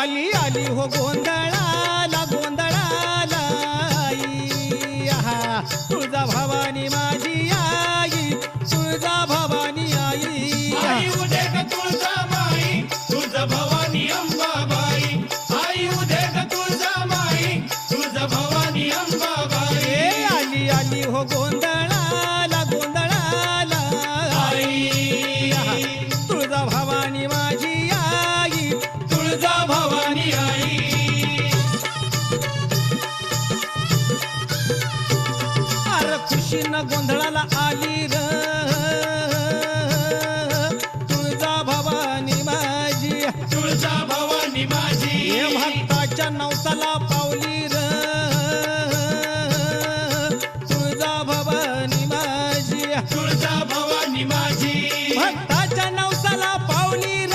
आली आली हो गोंधळाला गोंधळाला आई आहा तुळजा भवानी माझी आई तुळजा भवानी आई आई उदे ग तुळजा माई तुळजा भवानी अंबाबाई आई उदे ग तुळजा माई तुळजा भवानी अंबाबाई आली आली हो गोंधळाला गोंधळाला आई तुळजा भवानी माझी आई तुळजा भवानी आई अरे खुशीनं गोंधळाला आली र तुळजा भवानी माझी तुळजा भवानी माझी हे भक्ताच्या नवसाला पावली र तुळजा भवानी माझी तुळजा भवानी माझी भक्ताच्या नवसाला पावली र